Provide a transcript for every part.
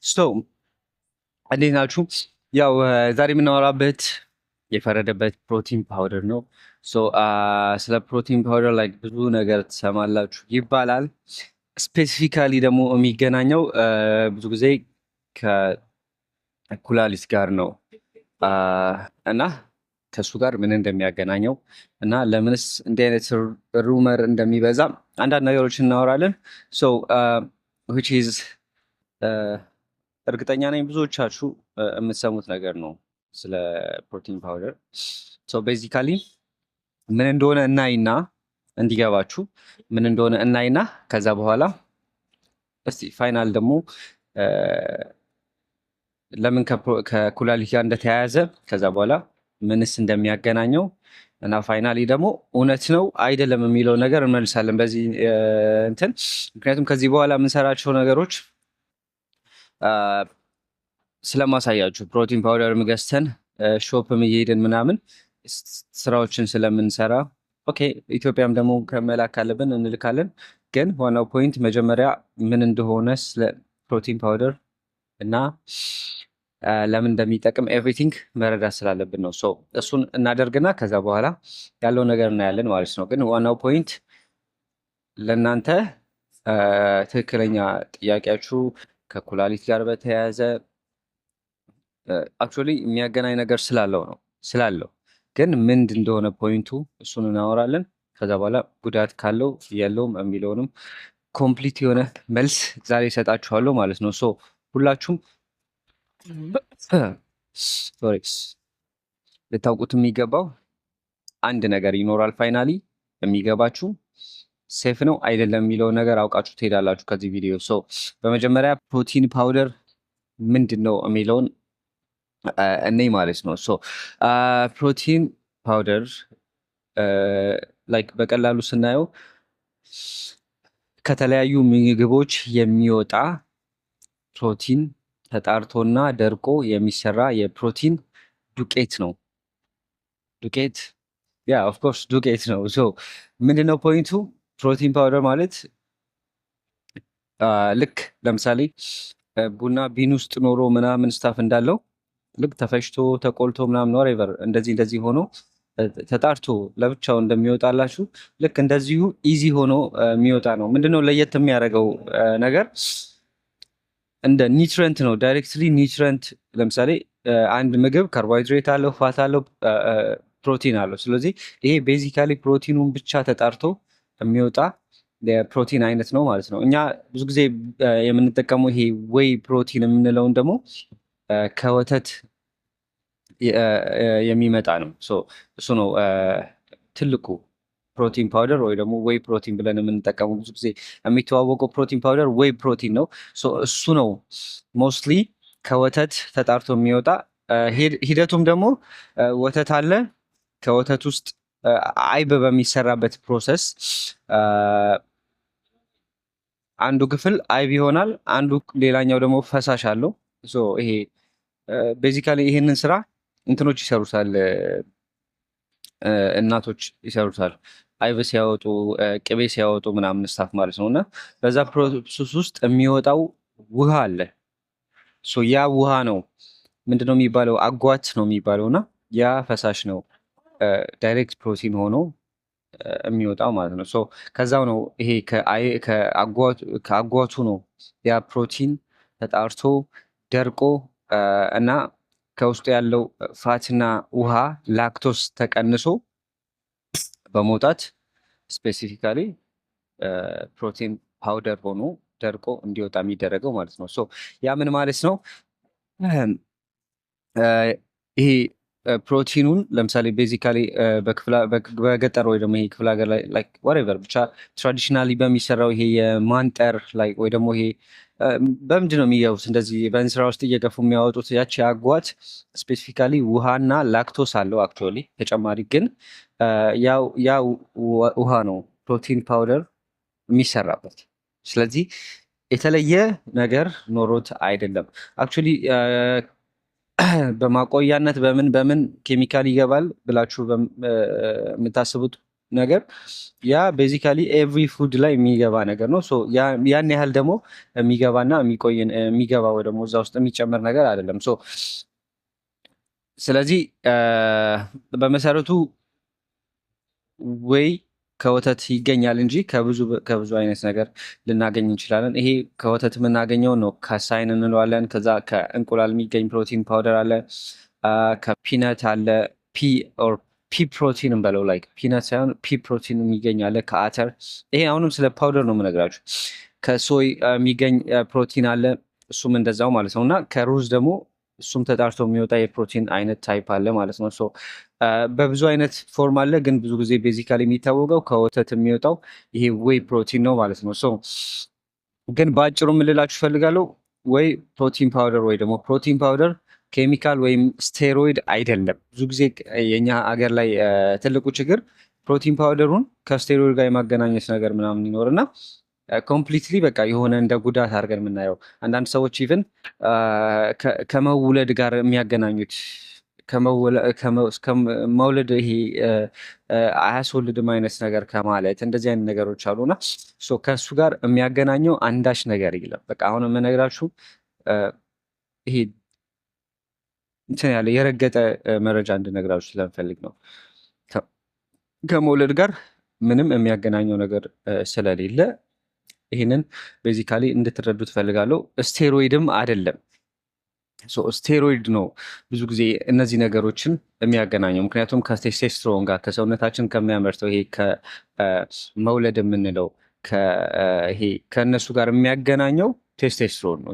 ሶ እንዴት ናችሁ? ያው ዛሬ የምናወራበት የፈረደበት ፕሮቲን ፓውደር ነው። ስለ ፕሮቲን ፓውደር ላይ ብዙ ነገር ትሰማላችሁ ይባላል። ስፔሲፊካሊ ደግሞ የሚገናኘው ብዙ ጊዜ ከኩላሊት ጋር ነው እና ከእሱ ጋር ምን እንደሚያገናኘው እና ለምንስ እንዲህ አይነት ሩመር እንደሚበዛ አንዳንድ ነገሮች እናወራለን። which is እርግጠኛ ነኝ ብዙዎቻችሁ የምትሰሙት ነገር ነው ስለ ፕሮቲን ፓውደር። ቤዚካሊ ምን እንደሆነ እናይና እንዲገባችሁ ምን እንደሆነ እናይና ከዛ በኋላ እስቲ ፋይናል ደግሞ ለምን ከኩላሊት ጋር እንደተያያዘ ከዛ በኋላ ምንስ እንደሚያገናኘው እና ፋይናሊ ደግሞ እውነት ነው አይደለም የሚለው ነገር እንመልሳለን በዚህ እንትን። ምክንያቱም ከዚህ በኋላ የምንሰራቸው ነገሮች ስለማሳያችሁ ፕሮቲን ፓውደር ገዝተን ሾፕም እየሄድን ምናምን ስራዎችን ስለምንሰራ ኦኬ፣ ኢትዮጵያም ደግሞ ከመላክ ካለብን እንልካለን። ግን ዋናው ፖይንት መጀመሪያ ምን እንደሆነ ስለ ፕሮቲን ፓውደር እና ለምን እንደሚጠቅም ኤቭሪቲንግ መረዳት ስላለብን ነው። እሱን እናደርግና ከዛ በኋላ ያለው ነገር እናያለን ማለት ነው። ግን ዋናው ፖይንት ለእናንተ ትክክለኛ ጥያቄያችሁ ከኩላሊት ጋር በተያያዘ አክቹዋሊ የሚያገናኝ ነገር ስላለው ግን ምንድ እንደሆነ ፖይንቱ እሱን እናወራለን። ከዛ በኋላ ጉዳት ካለው የለውም የሚለውንም ኮምፕሊት የሆነ መልስ ዛሬ እሰጣችኋለሁ ማለት ነው። ሁላችሁም ልታውቁት የሚገባው አንድ ነገር ይኖራል። ፋይናሊ የሚገባችሁ ሴፍ ነው አይደለም የሚለው ነገር አውቃችሁ ትሄዳላችሁ ከዚህ ቪዲዮ። በመጀመሪያ ፕሮቲን ፓውደር ምንድን ነው የሚለውን እኔ ማለት ነው። ፕሮቲን ፓውደር ላይክ በቀላሉ ስናየው ከተለያዩ ምግቦች የሚወጣ ፕሮቲን ተጣርቶና ደርቆ የሚሰራ የፕሮቲን ዱቄት ነው። ዱቄት ያ ኦፍኮርስ ዱቄት ነው። ምንድነው ፖይንቱ? ፕሮቲን ፓውደር ማለት ልክ ለምሳሌ ቡና ቢን ውስጥ ኖሮ ምናምን ስታፍ እንዳለው ልክ ተፈጭቶ ተቆልቶ ምናምን ወሬቨር እንደዚህ ሆኖ ተጣርቶ ለብቻው እንደሚወጣላችሁ ልክ እንደዚሁ ኢዚ ሆኖ የሚወጣ ነው። ምንድነው ለየት የሚያደርገው ነገር? እንደ ኒውትረንት ነው። ዳይሬክትሊ ኒውትረንት። ለምሳሌ አንድ ምግብ ካርቦሃይድሬት አለው፣ ፋት አለው፣ ፕሮቲን አለው። ስለዚህ ይሄ ቤዚካሊ ፕሮቲኑን ብቻ ተጣርቶ የሚወጣ የፕሮቲን አይነት ነው ማለት ነው። እኛ ብዙ ጊዜ የምንጠቀመው ይሄ ዌይ ፕሮቲን የምንለውን ደግሞ ከወተት የሚመጣ ነው። እሱ ነው ትልቁ ፕሮቲን ፓውደር ወይ ደግሞ ዌይ ፕሮቲን ብለን የምንጠቀመው። ብዙ ጊዜ የሚተዋወቀው ፕሮቲን ፓውደር ዌይ ፕሮቲን ነው። እሱ ነው ሞስትሊ ከወተት ተጣርቶ የሚወጣ። ሂደቱም ደግሞ ወተት አለ። ከወተት ውስጥ አይብ በሚሰራበት ፕሮሰስ አንዱ ክፍል አይብ ይሆናል፣ አንዱ ሌላኛው ደግሞ ፈሳሽ አለው። ይሄ ቤዚካሊ ይሄንን ስራ እንትኖች ይሰሩታል፣ እናቶች ይሰሩታል። አይብ ሲያወጡ፣ ቅቤ ሲያወጡ ምናምን ስታፍ ማለት ነው። እና በዛ ፕሮሰስ ውስጥ የሚወጣው ውሃ አለ። ያ ውሃ ነው ምንድነው የሚባለው? አጓት ነው የሚባለው። እና ያ ፈሳሽ ነው ዳይሬክት ፕሮቲን ሆኖ የሚወጣው ማለት ነው። ከዛው ነው ይሄ ከአጓቱ ነው ያ ፕሮቲን ተጣርቶ ደርቆ እና ከውስጡ ያለው ፋትና ውሃ ላክቶስ ተቀንሶ በመውጣት ስፔሲፊካሊ ፕሮቲን ፓውደር ሆኖ ደርቆ እንዲወጣ የሚደረገው ማለት ነው። ያ ምን ማለት ነው? ይሄ ፕሮቲኑን ለምሳሌ ቤዚካሊ በገጠር ወይ ደግሞ ይሄ ክፍለ ሀገር ላይ ወሬቨር ብቻ ትራዲሽናሊ በሚሰራው ይሄ የማንጠር ላይ ወይ ደግሞ ይሄ በምንድን ነው የሚገቡት? እንደዚህ በእንስራ ውስጥ እየገፉ የሚያወጡት ያቺ አጓት ስፔሲፊካሊ ውሃና ላክቶስ አለው። አክቹዋሊ ተጨማሪ ግን ያው ውሃ ነው ፕሮቲን ፓውደር የሚሰራበት። ስለዚህ የተለየ ነገር ኖሮት አይደለም። አክቹዋሊ በማቆያነት በምን ኬሚካል ይገባል ብላችሁ የምታስቡት ነገር ያ ቤዚካሊ ኤቭሪ ፉድ ላይ የሚገባ ነገር ነው። ያን ያህል ደግሞ የሚገባና የሚገባ ወይ ደግሞ እዛ ውስጥ የሚጨመር ነገር አይደለም። ስለዚህ በመሰረቱ ወይ ከወተት ይገኛል እንጂ ከብዙ አይነት ነገር ልናገኝ እንችላለን። ይሄ ከወተት የምናገኘው ነው ካሳይን እንለዋለን። ከዛ ከእንቁላል የሚገኝ ፕሮቲን ፓውደር አለ፣ ከፒነት አለ፣ ፒ ፕሮቲን እንበለው ላይ ፒነት ሳይሆን ፒ ፕሮቲን የሚገኝ አለ ከአተር። ይሄ አሁንም ስለ ፓውደር ነው የምነግራችሁ። ከሶይ የሚገኝ ፕሮቲን አለ፣ እሱም እንደዛው ማለት ነው። እና ከሩዝ ደግሞ እሱም ተጣርቶ የሚወጣ የፕሮቲን አይነት ታይፕ አለ ማለት ነው። በብዙ አይነት ፎርም አለ፣ ግን ብዙ ጊዜ ቤዚካሊ የሚታወቀው ከወተት የሚወጣው ይሄ ዌይ ፕሮቲን ነው ማለት ነው። ግን በአጭሩ የምልላችሁ ፈልጋለሁ፣ ወይ ፕሮቲን ፓውደር ወይ ደግሞ ፕሮቲን ፓውደር ኬሚካል ወይም ስቴሮይድ አይደለም። ብዙ ጊዜ የኛ አገር ላይ ትልቁ ችግር ፕሮቲን ፓውደሩን ከስቴሮይድ ጋር የማገናኘት ነገር ምናምን ይኖርና ኮምፕሊትሊ በቃ የሆነ እንደ ጉዳት አድርገን የምናየው አንዳንድ ሰዎች ኢቭን ከመውለድ ጋር የሚያገናኙት መውለድ ይሄ አያስወልድም አይነት ነገር ከማለት እንደዚህ አይነት ነገሮች አሉና ከእሱ ጋር የሚያገናኘው አንዳች ነገር የለም። በቃ አሁን የምነግራችሁ ይሄ እንትን ያለ የረገጠ መረጃ እንድነግራችሁ ስለምፈልግ ነው። ከመውለድ ጋር ምንም የሚያገናኘው ነገር ስለሌለ ይህንን ቤዚካሊ እንድትረዱ ትፈልጋለሁ። ስቴሮይድም አይደለም። ስቴሮይድ ነው ብዙ ጊዜ እነዚህ ነገሮችን የሚያገናኘው። ምክንያቱም ከቴስቴስትሮን ጋር ከሰውነታችን ከሚያመርተው ይሄ ከመውለድ የምንለው ይሄ ከእነሱ ጋር የሚያገናኘው ቴስቴስትሮን ነው።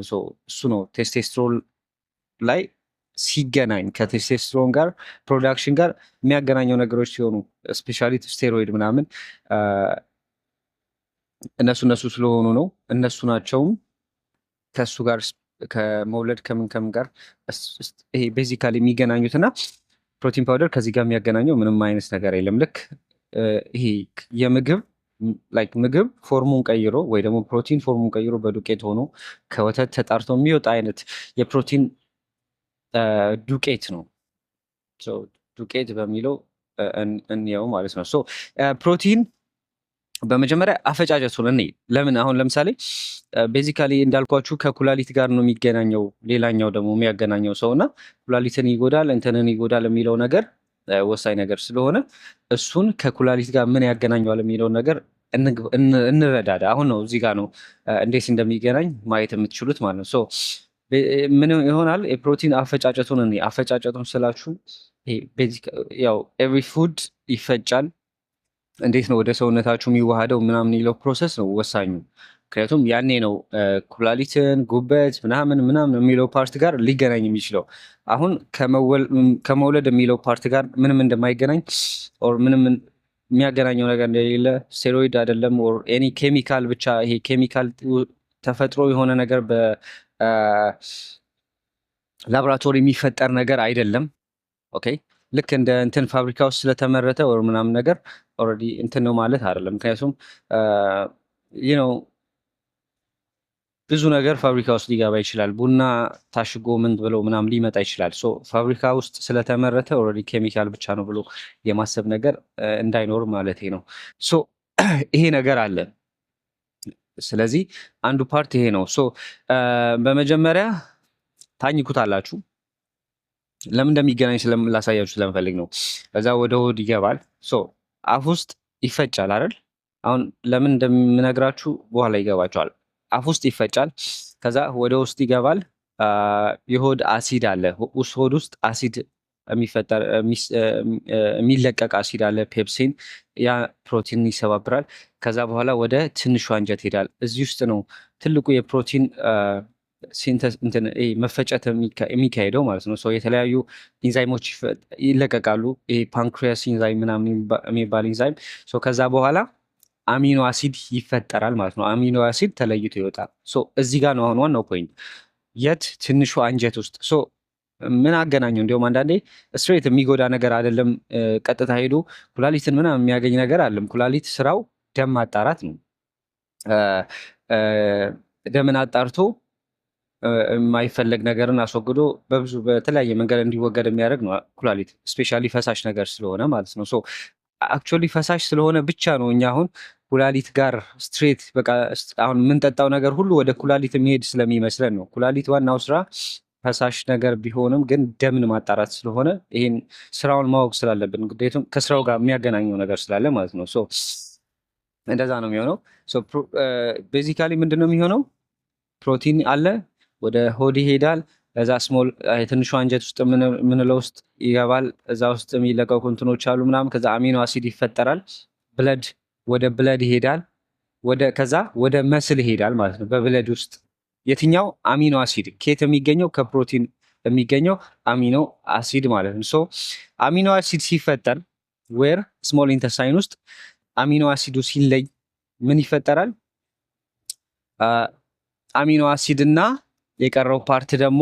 እሱ ነው ቴስቴስትሮን ላይ ሲገናኝ ከቴስቴስትሮን ጋር ፕሮዳክሽን ጋር የሚያገናኘው ነገሮች ሲሆኑ ስፔሻሊ ስቴሮይድ ምናምን እነሱ ስለሆኑ ነው። እነሱ ናቸውም ከእሱ ጋር ከመውለድ ከምን ጋር ይሄ ቤዚካሊ የሚገናኙት እና ፕሮቲን ፓውደር ከዚህ ጋር የሚያገናኘው ምንም አይነት ነገር የለም። ልክ ይሄ ምግብ ፎርሙን ቀይሮ ወይ ደግሞ ፕሮቲን ፎርሙን ቀይሮ በዱቄት ሆኖ ከወተት ተጣርቶ የሚወጣ አይነት የፕሮቲን ዱቄት ነው። ዱቄት በሚለው እንየው ማለት ነው። ፕሮቲን በመጀመሪያ አፈጫጨቱን እኔ ለምን አሁን ለምሳሌ ቤዚካሊ እንዳልኳችሁ ከኩላሊት ጋር ነው የሚገናኘው። ሌላኛው ደግሞ የሚያገናኘው ሰው እና ኩላሊትን ይጎዳል እንትንን ይጎዳል የሚለው ነገር ወሳኝ ነገር ስለሆነ እሱን ከኩላሊት ጋር ምን ያገናኘዋል የሚለውን ነገር እንረዳዳ። አሁን ነው እዚህ ጋር ነው እንዴት እንደሚገናኝ ማየት የምትችሉት ማለት ነው። ምን ይሆናል የፕሮቲን አፈጫጨቱን ስላችሁ ያው ኤቭሪ ፉድ ይፈጫል። እንዴት ነው ወደ ሰውነታችሁ የሚዋሃደው ምናምን የሚለው ፕሮሰስ ነው ወሳኙ። ምክንያቱም ያኔ ነው ኩላሊትን፣ ጉበት ምናምን የሚለው ፓርት ጋር ሊገናኝ የሚችለው። አሁን ከመውለድ የሚለው ፓርት ጋር ምንም እንደማይገናኝ ኦር ምንም የሚያገናኘው ነገር እንደሌለ ስቴሮይድ አይደለም ኦር ኤኒ ኬሚካል ብቻ ይሄ ኬሚካል ተፈጥሮ የሆነ ነገር በላቦራቶሪ የሚፈጠር ነገር አይደለም። ኦኬ ልክ እንደ እንትን ፋብሪካ ውስጥ ስለተመረተ ወር ምናምን ነገር ኦልሬዲ እንትን ነው ማለት አይደለም። ምክንያቱም ብዙ ነገር ፋብሪካ ውስጥ ሊገባ ይችላል። ቡና ታሽጎ ምን ብለው ምናምን ሊመጣ ይችላል። ፋብሪካ ውስጥ ስለተመረተ ኦልሬዲ ኬሚካል ብቻ ነው ብሎ የማሰብ ነገር እንዳይኖር ማለት ነው። ይሄ ነገር አለ። ስለዚህ አንዱ ፓርት ይሄ ነው። በመጀመሪያ ታኝኩታላችሁ። ለምን እንደሚገናኝ ላሳያችሁ ስለምፈልግ ነው። ከዛ ወደ ሆድ ይገባል። አፍ ውስጥ ይፈጫል አይደል? አሁን ለምን እንደምነግራችሁ በኋላ ይገባችኋል። አፍ ውስጥ ይፈጫል። ከዛ ወደ ውስጥ ይገባል። የሆድ አሲድ አለ። ሆድ ውስጥ አሲድ የሚለቀቅ አሲድ አለ፣ ፔፕሲን። ያ ፕሮቲን ይሰባብራል። ከዛ በኋላ ወደ ትንሹ አንጀት ይሄዳል። እዚህ ውስጥ ነው ትልቁ የፕሮቲን መፈጨት የሚካሄደው ማለት ነው። የተለያዩ ኢንዛይሞች ይለቀቃሉ። ይሄ ፓንክሪያስ ኢንዛይም ምናምን የሚባል ኢንዛይም። ከዛ በኋላ አሚኖ አሲድ ይፈጠራል ማለት ነው። አሚኖ አሲድ ተለይቶ ይወጣል። እዚህ ጋር ነው አሁን ዋናው ፖይንት። የት? ትንሹ አንጀት ውስጥ። ምን አገናኘው? እንዲሁም አንዳንዴ ስትሬት የሚጎዳ ነገር አይደለም። ቀጥታ ሄዶ ኩላሊትን ምናምን የሚያገኝ ነገር አለም። ኩላሊት ስራው ደም ማጣራት ነው። ደምን አጣርቶ የማይፈለግ ነገርን አስወግዶ በተለያየ መንገድ እንዲወገድ የሚያደርግ ነው ኩላሊት። ስፔሻሊ ፈሳሽ ነገር ስለሆነ ማለት ነው። አክቹዋሊ ፈሳሽ ስለሆነ ብቻ ነው እኛ አሁን ኩላሊት ጋር ስትሬት በቃ አሁን የምንጠጣው ነገር ሁሉ ወደ ኩላሊት የሚሄድ ስለሚመስለን ነው። ኩላሊት ዋናው ስራ ፈሳሽ ነገር ቢሆንም ግን ደምን ማጣራት ስለሆነ ይሄን ስራውን ማወቅ ስላለብን ግዴቱም ከስራው ጋር የሚያገናኘው ነገር ስላለ ማለት ነው። እንደዛ ነው የሚሆነው። ቤዚካሊ ምንድን ነው የሚሆነው? ፕሮቲን አለ፣ ወደ ሆድ ይሄዳል። እዛ ስሞል የትንሹ አንጀት ውስጥ ምንለው ውስጥ ይገባል። እዛ ውስጥ የሚለቀቁ እንትኖች አሉ ምናምን። ከዛ አሚኖ አሲድ ይፈጠራል። ብለድ ወደ ብለድ ይሄዳል። ከዛ ወደ መስል ይሄዳል ማለት ነው። በብለድ ውስጥ የትኛው አሚኖ አሲድ ከየት የሚገኘው? ከፕሮቲን የሚገኘው አሚኖ አሲድ ማለት ነው። አሚኖ አሲድ ሲፈጠር ዌር ስሞል ኢንተስታይን ውስጥ አሚኖ አሲዱ ሲለይ ምን ይፈጠራል? አሚኖ አሲድ እና የቀረው ፓርት ደግሞ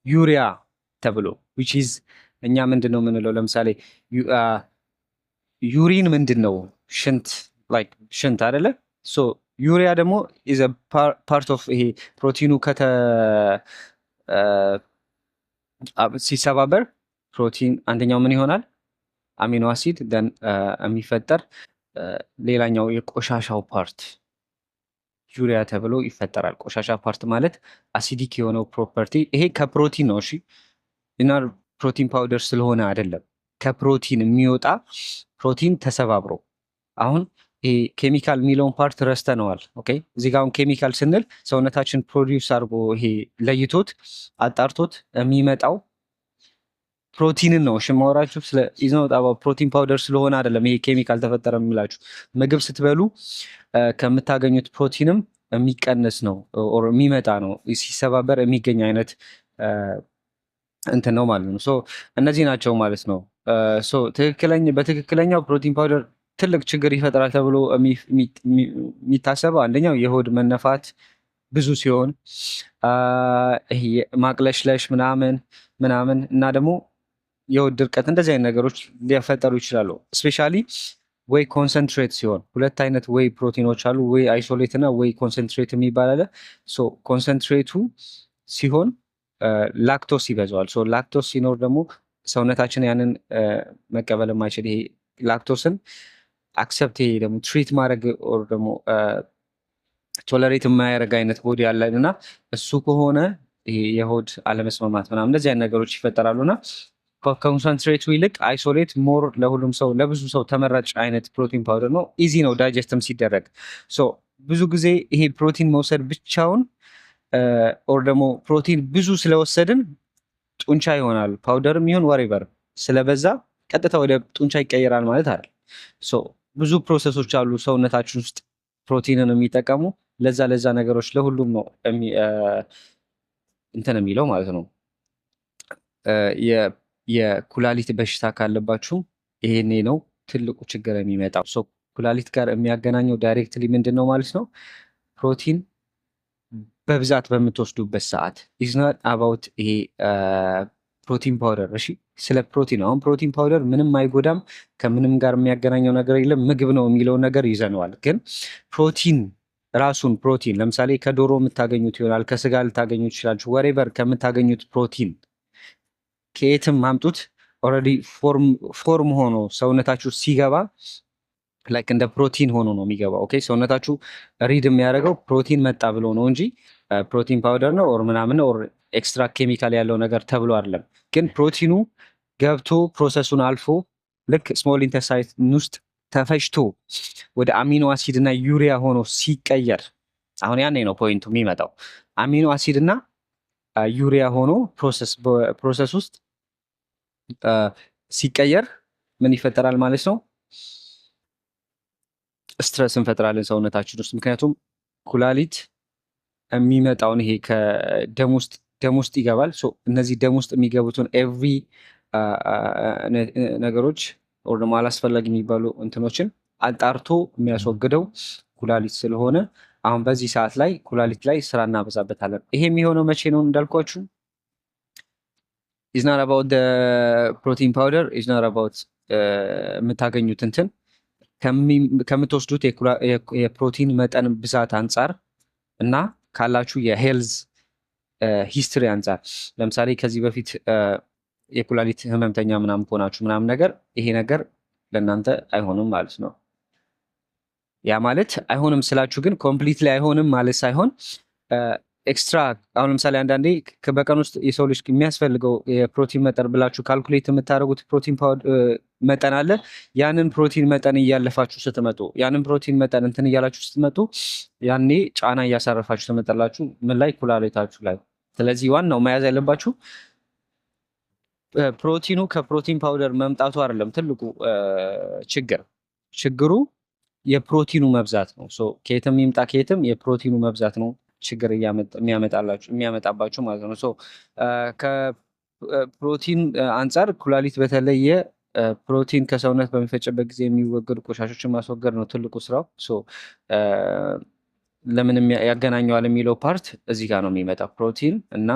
ዩሪያ ተብሎ which is እኛ ምንድን ነው የምንለው? ለምሳሌ ዩሪን ምንድን ነው? ሽንት like ሽንት አይደለ? ዩሪያ ደግሞ is a part of ይሄ ፕሮቲኑ ሲሰባበር ፕሮቲን አንደኛው ምን ይሆናል? አሚኖ አሲድ ደን የሚፈጠር ሌላኛው የቆሻሻው ፓርት ዩሪያ ተብሎ ይፈጠራል። ቆሻሻ ፓርት ማለት አሲዲክ የሆነው ፕሮፐርቲ ይሄ ከፕሮቲን ነው። እሺ እና ፕሮቲን ፓውደር ስለሆነ አይደለም። ከፕሮቲን የሚወጣ ፕሮቲን ተሰባብሮ አሁን ይሄ ኬሚካል የሚለውን ፓርት ረስተነዋል። ኦኬ እዚህ ጋር አሁን ኬሚካል ስንል ሰውነታችን ፕሮዲውስ አድርጎ ይሄ ለይቶት አጣርቶት የሚመጣው ፕሮቲንን ነው። እሺ ማወራችሁ ስለ ፕሮቲን ፓውደር ስለሆነ አይደለም ይሄ ኬሚካል ተፈጠረ የሚላችሁ። ምግብ ስትበሉ ከምታገኙት ፕሮቲንም የሚቀንስ ነው ኦር የሚመጣ ነው። ሲሰባበር የሚገኝ አይነት እንትን ነው ማለት ነው። እነዚህ ናቸው ማለት ነው። በትክክለኛው ፕሮቲን ፓውደር ትልቅ ችግር ይፈጥራል ተብሎ የሚታሰበው አንደኛው የሆድ መነፋት ብዙ ሲሆን ማቅለሽለሽ ምናምን እና ደግሞ የሆድ ድርቀት እንደዚህ አይነት ነገሮች ሊፈጠሩ ይችላሉ። ስፔሻሊ ወይ ኮንሰንትሬት ሲሆን ሁለት አይነት ወይ ፕሮቲኖች አሉ፣ ወይ አይሶሌት እና ወይ ኮንሰንትሬት የሚባል አለ። ኮንሰንትሬቱ ሲሆን ላክቶስ ይበዛዋል። ላክቶስ ሲኖር ደግሞ ሰውነታችን ያንን መቀበል የማይችል ይሄ ላክቶስን አክሰፕት ይሄ ደግሞ ትሪት ማድረግ ኦር ደግሞ ቶለሬት የማያደርግ አይነት ቦዲ ያለን እና እሱ ከሆነ ይሄ የሆድ አለመስማማት ምናምን እንደዚህ አይነት ነገሮች ይፈጠራሉና ኮንሰንትሬቱ ይልቅ አይሶሌት ሞር ለሁሉም ሰው ለብዙ ሰው ተመራጭ አይነት ፕሮቲን ፓውደር ነው። ኢዚ ነው ዳይጀስትም ሲደረግ። ብዙ ጊዜ ይሄ ፕሮቲን መውሰድ ብቻውን ኦር ደግሞ ፕሮቲን ብዙ ስለወሰድን ጡንቻ ይሆናል ፓውደርም ይሁን ወሬቨር ስለበዛ ቀጥታ ወደ ጡንቻ ይቀየራል ማለት አይደል። ብዙ ፕሮሰሶች አሉ ሰውነታችን ውስጥ ፕሮቲንን የሚጠቀሙ ለዛ ነገሮች ለሁሉም ነው እንትን የሚለው ማለት ነው። የኩላሊት በሽታ ካለባችሁ ይሄኔ ነው ትልቁ ችግር የሚመጣው። ኩላሊት ጋር የሚያገናኘው ዳይሬክትሊ ምንድን ነው ማለት ነው? ፕሮቲን በብዛት በምትወስዱበት ሰዓት ኢዝናት አባውት ይሄ ፕሮቲን ፓውደር። እሺ ስለ ፕሮቲን አሁን ፕሮቲን ፓውደር ምንም አይጎዳም፣ ከምንም ጋር የሚያገናኘው ነገር የለም፣ ምግብ ነው የሚለውን ነገር ይዘነዋል። ግን ፕሮቲን ራሱን ፕሮቲን ለምሳሌ ከዶሮ የምታገኙት ይሆናል፣ ከስጋ ልታገኙት ይችላችሁ። ወሬቨር ከምታገኙት ፕሮቲን ከየትም ማምጡት ኦልሬዲ ፎርም ሆኖ ሰውነታችሁ ሲገባ ላይክ እንደ ፕሮቲን ሆኖ ነው የሚገባው። ኦኬ ሰውነታችሁ ሪድ የሚያደርገው ፕሮቲን መጣ ብሎ ነው እንጂ ፕሮቲን ፓውደር ነው ኦር ምናምን ኦር ኤክስትራ ኬሚካል ያለው ነገር ተብሎ አይደለም። ግን ፕሮቲኑ ገብቶ ፕሮሰሱን አልፎ ልክ ስሞል ኢንተስታይን ውስጥ ተፈጭቶ ወደ አሚኖ አሲድ እና ዩሪያ ሆኖ ሲቀየር አሁን ያኔ ነው ፖይንቱ የሚመጣው። አሚኖ አሲድ እና ዩሪያ ሆኖ ፕሮሰስ ውስጥ ሲቀየር ምን ይፈጠራል ማለት ነው? ስትረስ እንፈጥራለን ሰውነታችን ውስጥ። ምክንያቱም ኩላሊት የሚመጣውን ይሄ ከደም ውስጥ ይገባል። እነዚህ ደም ውስጥ የሚገቡትን ኤቭሪ ነገሮች ወር ደግሞ አላስፈላጊ የሚባሉ እንትኖችን አጣርቶ የሚያስወግደው ኩላሊት ስለሆነ አሁን በዚህ ሰዓት ላይ ኩላሊት ላይ ስራ እናበዛበታለን። ይሄ የሚሆነው መቼ ነው እንዳልኳችሁ? ኢዝ ናት አባውት ፕሮቲን ፓውደር ኢዝ ናት አባውት የምታገኙት እንትን ከምትወስዱት የፕሮቲን መጠን ብዛት አንጻር እና ካላችሁ የሄልዝ ሂስትሪ አንጻር። ለምሳሌ ከዚህ በፊት የኩላሊት ህመምተኛ ምናምን ከሆናችሁ ምናምን ነገር ይሄ ነገር ለእናንተ አይሆንም ማለት ነው። ያ ማለት አይሆንም ስላችሁ ግን ኮምፕሊትሊ አይሆንም ማለት ሳይሆን ኤክስትራ አሁን ለምሳሌ አንዳንዴ በቀን ውስጥ የሰው ልጅ የሚያስፈልገው የፕሮቲን መጠን ብላችሁ ካልኩሌት የምታደርጉት ፕሮቲን መጠን አለ። ያንን ፕሮቲን መጠን እያለፋችሁ ስትመጡ ያንን ፕሮቲን መጠን እንትን እያላችሁ ስትመጡ ያኔ ጫና እያሳረፋችሁ ትመጣላችሁ። ምን ላይ? ኩላሊታችሁ ላይ። ስለዚህ ዋናው መያዝ ያለባችሁ ፕሮቲኑ ከፕሮቲን ፓውደር መምጣቱ አይደለም ትልቁ ችግሩ የፕሮቲኑ መብዛት ነው። ከየትም ይምጣ ከየትም የፕሮቲኑ መብዛት ነው ችግር የሚያመጣባችሁ ማለት ነው። ከፕሮቲን አንጻር ኩላሊት በተለየ ፕሮቲን ከሰውነት በሚፈጭበት ጊዜ የሚወገዱ ቆሻሾችን ማስወገድ ነው ትልቁ ስራው። ለምንም ያገናኘዋል የሚለው ፓርት እዚህ ጋር ነው የሚመጣ። ፕሮቲን እና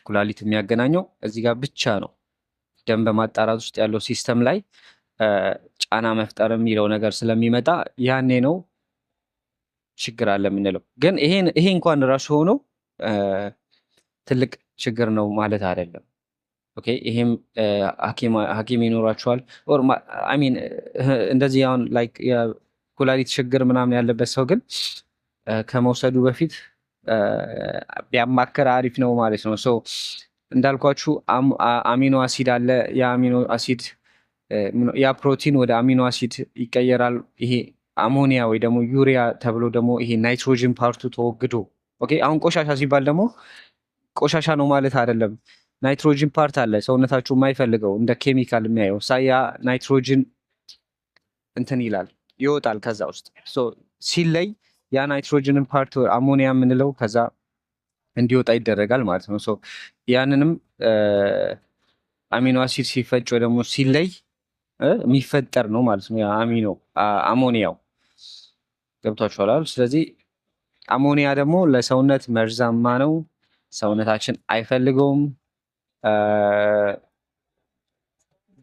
ኩላሊት የሚያገናኘው እዚህ ጋር ብቻ ነው። ደም በማጣራት ውስጥ ያለው ሲስተም ላይ ጫና መፍጠር የሚለው ነገር ስለሚመጣ ያኔ ነው ችግር አለ የምንለው። ግን ይሄ እንኳን ራሱ ሆኖ ትልቅ ችግር ነው ማለት አይደለም። ኦኬ ይሄም ሐኪም ይኖራቸዋል ሚን እንደዚህ አሁን ላይክ የኩላሊት ችግር ምናምን ያለበት ሰው ግን ከመውሰዱ በፊት ቢያማከር አሪፍ ነው ማለት ነው። እንዳልኳችሁ አሚኖ አሲድ አለ። የአሚኖ አሲድ ያ ፕሮቲን ወደ አሚኖ አሲድ ይቀየራል። ይሄ አሞኒያ ወይ ደግሞ ዩሪያ ተብሎ ደግሞ ይሄ ናይትሮጅን ፓርቱ ተወግዶ ኦኬ። አሁን ቆሻሻ ሲባል ደግሞ ቆሻሻ ነው ማለት አይደለም። ናይትሮጅን ፓርት አለ ሰውነታችሁ የማይፈልገው እንደ ኬሚካል የሚያየው ሳያ ናይትሮጅን እንትን ይላል ይወጣል ከዛ ውስጥ ሲለይ ያ ናይትሮጅንን ፓርት አሞኒያ የምንለው ከዛ እንዲወጣ ይደረጋል ማለት ነው። ያንንም አሚኖ አሲድ ሲፈጭ ወይ ደግሞ ሲለይ የሚፈጠር ነው ማለት ነው። አሞኒያው ገብቷችኋል። ስለዚህ አሞኒያ ደግሞ ለሰውነት መርዛማ ነው። ሰውነታችን አይፈልገውም።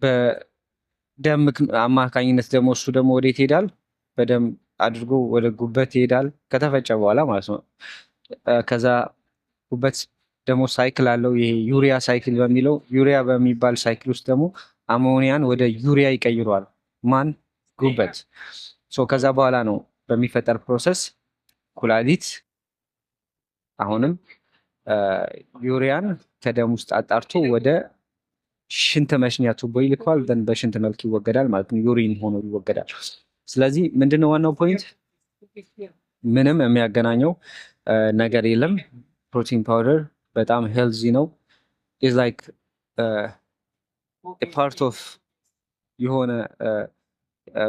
በደም አማካኝነት ደግሞ እሱ ደግሞ ወዴት ይሄዳል? በደም አድርጎ ወደ ጉበት ይሄዳል ከተፈጨ በኋላ ማለት ነው። ከዛ ጉበት ደግሞ ሳይክል አለው። ይሄ ዩሪያ ሳይክል በሚለው ዩሪያ በሚባል ሳይክል ውስጥ ደግሞ አሞኒያን ወደ ዩሪያ ይቀይረዋል። ማን? ጉበት። ከዛ በኋላ ነው በሚፈጠር ፕሮሰስ ኩላሊት አሁንም ዩሪያን ከደም ውስጥ አጣርቶ ወደ ሽንት መሽኛ ቱቦ ይልከዋል። ደን በሽንት መልክ ይወገዳል ማለት ነው። ዩሪን ሆኖ ይወገዳል። ስለዚህ ምንድነው ዋናው ፖይንት? ምንም የሚያገናኘው ነገር የለም። ፕሮቲን ፓውደር በጣም ሄልዚ ነው። ኢዝ ላይክ ፓርት ኦፍ የሆነ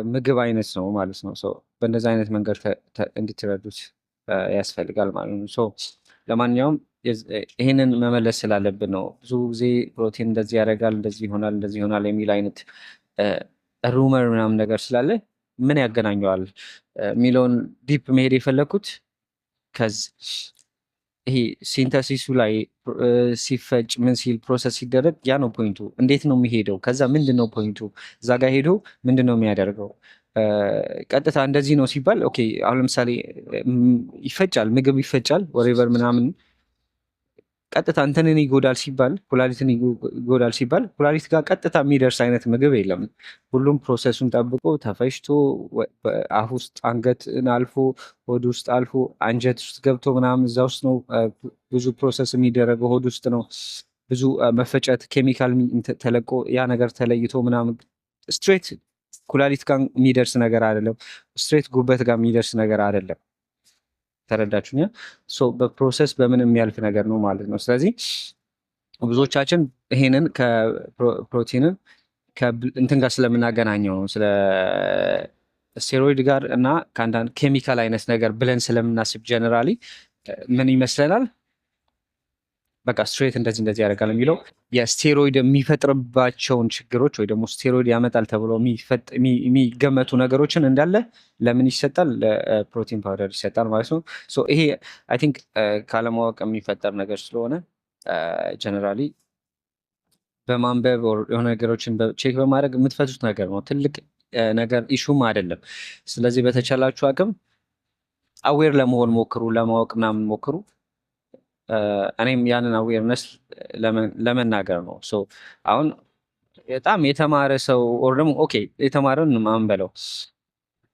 ምግብ አይነት ነው ማለት ነው። በእንደዚህ አይነት መንገድ እንድትረዱት ያስፈልጋል ማለት ነው። ለማንኛውም ይህንን መመለስ ስላለብን ነው። ብዙ ጊዜ ፕሮቲን እንደዚህ ያደርጋል፣ እንደዚህ ይሆናል፣ እንደዚህ ይሆናል የሚል አይነት ሩመር ምናምን ነገር ስላለ ምን ያገናኘዋል የሚለውን ዲፕ መሄድ የፈለግኩት ይሄ ሲንተሲሱ ላይ ሲፈጭ ምን ሲል ፕሮሰስ ሲደረግ ያ ነው ፖይንቱ። እንዴት ነው የሚሄደው? ከዛ ምንድን ነው ፖይንቱ? እዛ ጋር ሄዶ ምንድን ነው የሚያደርገው? ቀጥታ እንደዚህ ነው ሲባል ኦኬ። አሁን ለምሳሌ ይፈጫል፣ ምግብ ይፈጫል፣ ወሬቨር ምናምን ቀጥታ እንትንን ይጎዳል ሲባል ኩላሊትን ይጎዳል ሲባል ኩላሊት ጋር ቀጥታ የሚደርስ አይነት ምግብ የለም። ሁሉም ፕሮሰሱን ጠብቆ ተፈጭቶ አፍ ውስጥ አንገትን አልፎ ሆድ ውስጥ አልፎ አንጀት ውስጥ ገብቶ ምናምን እዛ ውስጥ ነው ብዙ ፕሮሰስ የሚደረገው። ሆድ ውስጥ ነው ብዙ መፈጨት ኬሚካል ተለቆ ያ ነገር ተለይቶ ምናምን ስትሬት ኩላሊት ጋር የሚደርስ ነገር አይደለም። ስትሬት ጉበት ጋር የሚደርስ ነገር አይደለም። ተረዳችሁኛ? በፕሮሰስ በምን የሚያልፍ ነገር ነው ማለት ነው። ስለዚህ ብዙዎቻችን ይሄንን ከፕሮቲንን እንትን ጋር ስለምናገናኘው ነው ስለ ስቴሮይድ ጋር እና ከአንዳንድ ኬሚካል አይነት ነገር ብለን ስለምናስብ ጀነራሊ ምን ይመስለናል? በቃ ስትሬት እንደዚህ ያደርጋል የሚለው የስቴሮይድ የሚፈጥርባቸውን ችግሮች ወይ ደግሞ ስቴሮይድ ያመጣል ተብሎ የሚገመቱ ነገሮችን እንዳለ ለምን ይሰጣል? ለፕሮቲን ፓውደር ይሰጣል ማለት ነው። ይሄ አይ ቲንክ ካለማወቅ የሚፈጠር ነገር ስለሆነ ጀነራሊ በማንበብ የሆነ ነገሮችን ቼክ በማድረግ የምትፈቱት ነገር ነው። ትልቅ ነገር ኢሹም አይደለም። ስለዚህ በተቻላችሁ አቅም አዌር ለመሆን ሞክሩ፣ ለማወቅ ምናምን ሞክሩ። እኔም ያንን አዌርነስ ለመናገር ነው። አሁን በጣም የተማረ ሰው ኦር ደግሞ ኦኬ የተማረን ማን በለው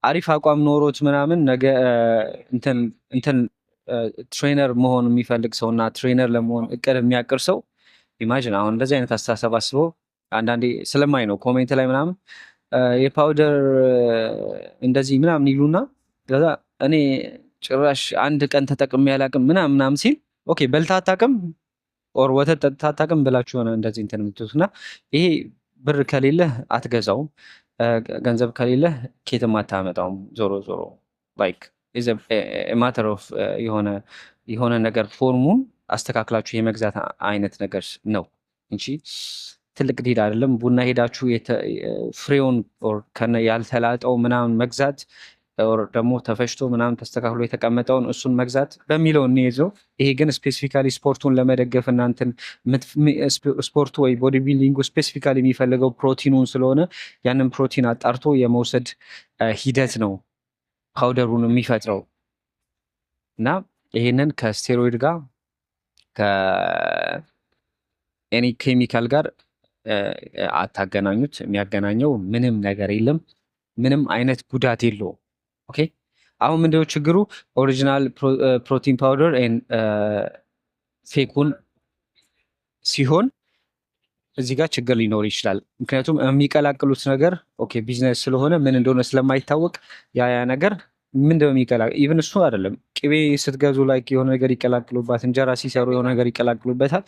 አሪፍ አቋም ኖሮት ምናምን ነገ እንትን እንትን ትሬነር መሆን የሚፈልግ ሰው እና ትሬነር ለመሆን እቅድ የሚያቅር ሰው ኢማጂን አሁን እንደዚህ አይነት አስተሳሰብ አስቦ አንዳንዴ ስለማይ ነው ኮሜንት ላይ ምናምን የፓውደር እንደዚህ ምናምን ይሉና ከዛ እኔ ጭራሽ አንድ ቀን ተጠቅሜ አላቅም ምናምን ሲል ኦኬ በልተህ አታውቅም ኦር ወተት ጠጥተህ አታውቅም ብላችሁ ሆነ እንደዚህ እንትን የምትሉት እና ይሄ ብር ከሌለህ አትገዛውም፣ ገንዘብ ከሌለህ ኬትም አታመጣውም። ዞሮ ዞሮ ላይክ ማተር ኦፍ የሆነ ነገር ፎርሙን አስተካክላችሁ የመግዛት አይነት ነገር ነው እንጂ ትልቅ ዲል አይደለም። ቡና ሄዳችሁ ፍሬውን ያልተላጠው ምናምን መግዛት ደግሞ ተፈጭቶ ምናምን ተስተካክሎ የተቀመጠውን እሱን መግዛት በሚለው እንይዘው። ይሄ ግን ስፔሲፊካሊ ስፖርቱን ለመደገፍ እናንትን ስፖርቱ ወይ ቦዲ ቢልዲንጉ ስፔሲፊካሊ የሚፈልገው ፕሮቲኑን ስለሆነ ያንን ፕሮቲን አጣርቶ የመውሰድ ሂደት ነው ፓውደሩን የሚፈጥረው እና ይሄንን ከስቴሮይድ ጋር ከኤኒ ኬሚካል ጋር አታገናኙት። የሚያገናኘው ምንም ነገር የለም። ምንም አይነት ጉዳት የለውም። ኦኬ አሁን ምንድነው ችግሩ? ኦሪጂናል ፕሮቲን ፓውደር ፌኩን ሲሆን እዚህ ጋር ችግር ሊኖር ይችላል። ምክንያቱም የሚቀላቅሉት ነገር ኦኬ ቢዝነስ ስለሆነ ምን እንደሆነ ስለማይታወቅ ያ ነገር ምንድነው የሚቀላቅል ኢቭን እሱ አይደለም። ቅቤ ስትገዙ ላይክ የሆነ ነገር ይቀላቅሉባት፣ እንጀራ ሲሰሩ የሆነ ነገር ይቀላቅሉበታል።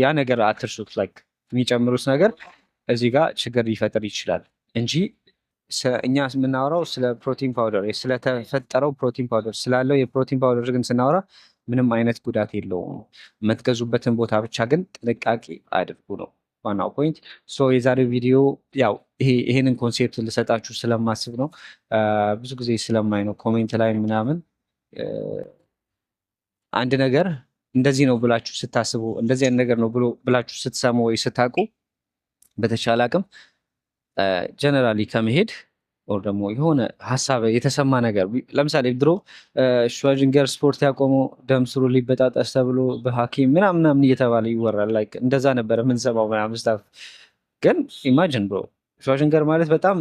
ያ ነገር አትርሱት። ላይክ የሚጨምሩት ነገር እዚህ ጋር ችግር ሊፈጥር ይችላል እንጂ እኛ የምናወራው ስለ ፕሮቲን ፓውደር ስለተፈጠረው ፕሮቲን ፓውደር ስላለው የፕሮቲን ፓውደር ግን ስናወራ ምንም አይነት ጉዳት የለውም። የምትገዙበትን ቦታ ብቻ ግን ጥንቃቄ አድርጉ ነው ዋናው ፖይንት። የዛሬው ቪዲዮ ያው ይሄንን ኮንሴፕት ልሰጣችሁ ስለማስብ ነው። ብዙ ጊዜ ስለማይ ነው ኮሜንት ላይ ምናምን አንድ ነገር እንደዚህ ነው ብላችሁ ስታስቡ እንደዚህ አይነት ነገር ነው ብላችሁ ስትሰሙ ወይ ስታውቁ በተቻለ አቅም ጀነራሊ ከመሄድ ኦር ደግሞ የሆነ ሀሳብ የተሰማ ነገር ለምሳሌ ድሮ ሽዋጅንገር ስፖርት ያቆመው ደም ስሩ ሊበጣጠስ ተብሎ በሐኪም ምናምን እየተባለ ይወራል። ላይክ እንደዛ ነበረ የምንሰማው ምናምን ስታፍ። ግን ኢማጂን ብሮ ሽዋጅንገር ማለት በጣም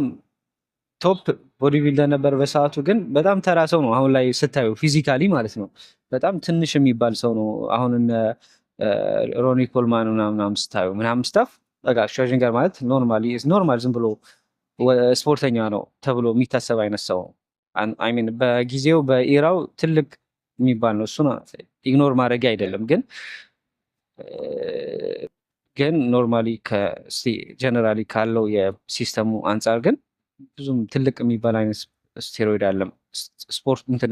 ቶፕ ቦዲ ቢልደር ነበር በሰዓቱ። ግን በጣም ተራ ሰው ነው አሁን ላይ ስታዩ ፊዚካሊ ማለት ነው። በጣም ትንሽ የሚባል ሰው ነው አሁን ሮኒ ኮልማን ምናምን ስታዩ ምናምን ስታፍ። በቃ ሽዋጅንገር ማለት ኖርማል ዝም ብሎ ስፖርተኛ ነው ተብሎ የሚታሰብ አይነት ሰው ሚን በጊዜው በኢራው ትልቅ የሚባል ነው። እሱ ኢግኖር ማድረጊያ አይደለም። ግን ኖርማሊ ጀነራሊ ካለው የሲስተሙ አንጻር ግን ብዙም ትልቅ የሚባል አይነት ስቴሮይድ አለም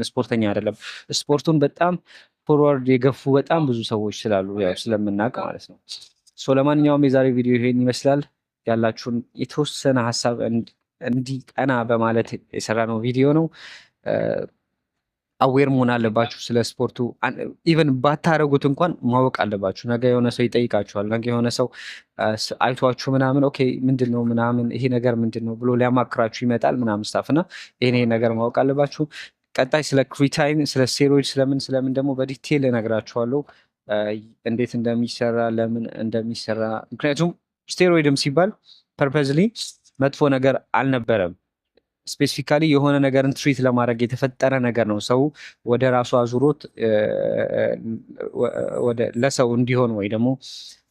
ስፖርተኛ አይደለም። ስፖርቱን በጣም ፎርዋርድ የገፉ በጣም ብዙ ሰዎች ስላሉ ስለምናውቅ ማለት ነው። ለማንኛውም የዛሬ ቪዲዮ ይሄን ይመስላል። ያላችሁን የተወሰነ ሀሳብ እንዲቀና በማለት የሰራነው ቪዲዮ ነው። አዌር መሆን አለባችሁ ስለ ስፖርቱ። ኢቨን ባታረጉት እንኳን ማወቅ አለባችሁ። ነገ የሆነ ሰው ይጠይቃችኋል። ነገ የሆነ ሰው አይቷችሁ ምናምን ኦኬ ምንድን ነው ምናምን ይሄ ነገር ምንድን ነው ብሎ ሊያማክራችሁ ይመጣል ምናምን ስታፍ እና ይሄ ነገር ማወቅ አለባችሁ። ቀጣይ ስለ ክሪታይን፣ ስለ ስቴሮይድ ስለምን ደግሞ በዲቴል እነግራችኋለሁ እንዴት እንደሚሰራ ለምን እንደሚሰራ። ምክንያቱም ስቴሮይድም ሲባል ፐርፐዝሊ መጥፎ ነገር አልነበረም። ስፔሲፊካሊ የሆነ ነገርን ትሪት ለማድረግ የተፈጠረ ነገር ነው። ሰው ወደ ራሱ አዙሮት ለሰው እንዲሆን ወይ ደግሞ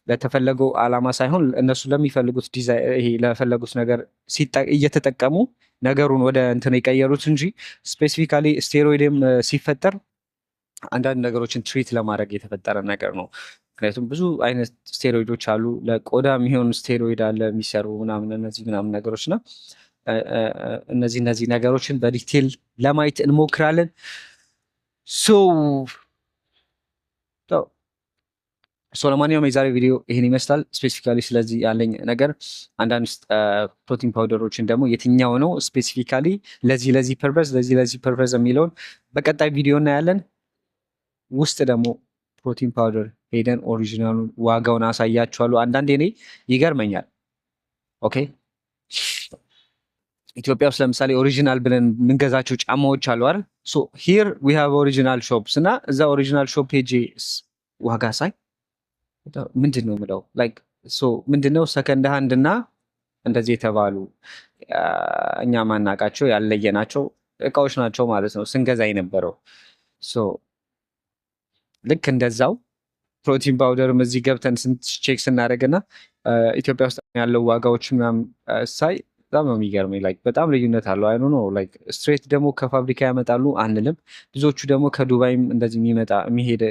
ለተፈለገው ዓላማ ሳይሆን እነሱ ለሚፈልጉት ይሄ ለፈለጉት ነገር እየተጠቀሙ ነገሩን ወደ እንትን የቀየሩት እንጂ ስፔሲፊካሊ ስቴሮይድም ሲፈጠር አንዳንድ ነገሮችን ትሪት ለማድረግ የተፈጠረ ነገር ነው። ምክንያቱም ብዙ አይነት ስቴሮይዶች አሉ። ለቆዳ የሚሆን ስቴሮይድ አለ የሚሰሩ ምናምን እነዚህ ምናምን ነገሮች እና እነዚህ ነገሮችን በዲቴል ለማየት እንሞክራለን። ለማንኛውም የዛሬ ቪዲዮ ይህን ይመስላል። ስፔሲፊካሊ ስለዚህ ያለኝ ነገር አንዳንድ ፕሮቲን ፓውደሮችን ደግሞ የትኛው ነው ስፔሲፊካሊ ለዚህ ፐርፐዝ የሚለውን በቀጣይ ቪዲዮ እናያለን። ውስጥ ደግሞ ፕሮቲን ፓውደር ሄደን ኦሪጂናሉን ዋጋውን አሳያችኋለሁ። አንዳንዴ እኔ ይገርመኛል። ኦኬ ኢትዮጵያ ውስጥ ለምሳሌ ኦሪጂናል ብለን የምንገዛቸው ጫማዎች አሉ አይደል? ሂር ዊ ሃቭ ኦሪጂናል ሾፕስ እና እዛ ኦሪጂናል ሾፕ ሄጄ ዋጋ ሳይ ምንድን ነው የምለው ላይክ ምንድን ነው ሰከንድ ሃንድ እና እንደዚህ የተባሉ እኛ ማናቃቸው ያለየናቸው እቃዎች ናቸው ማለት ነው ስንገዛ የነበረው። ሶ ልክ እንደዛው ፕሮቲን ፓውደርም እዚህ ገብተን ቼክ ስናደርግና ኢትዮጵያ ውስጥ ያለው ዋጋዎች ምናምን ሳይ በጣም ነው የሚገርመኝ። ላይክ በጣም ልዩነት አለው። አይ ነው ላይክ ስትሬት ደግሞ ከፋብሪካ ያመጣሉ አንልም። ብዙዎቹ ደግሞ ከዱባይም እንደዚህ የሚሄድ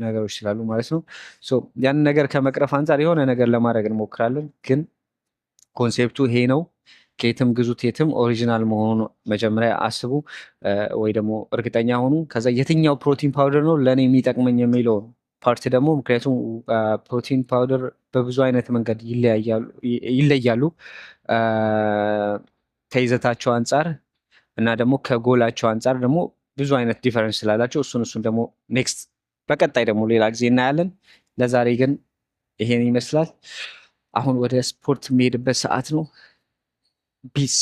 ነገሮች ስላሉ ማለት ነው። ሶ ያንን ነገር ከመቅረፍ አንጻር የሆነ ነገር ለማድረግ እንሞክራለን። ግን ኮንሴፕቱ ይሄ ነው። ከየትም ግዙት፣ የትም ኦሪጂናል መሆኑ መጀመሪያ አስቡ፣ ወይ ደግሞ እርግጠኛ ሆኑ። ከዛ የትኛው ፕሮቲን ፓውደር ነው ለእኔ የሚጠቅመኝ የሚለው ፓርት ደግሞ ምክንያቱም ፕሮቲን ፓውደር በብዙ አይነት መንገድ ይለያሉ ከይዘታቸው አንጻር እና ደግሞ ከጎላቸው አንጻር ደግሞ ብዙ አይነት ዲፈረንስ ስላላቸው እሱን ደግሞ ኔክስት በቀጣይ ደግሞ ሌላ ጊዜ እናያለን። ለዛሬ ግን ይሄን ይመስላል። አሁን ወደ ስፖርት የሚሄድበት ሰዓት ነው። ፒስ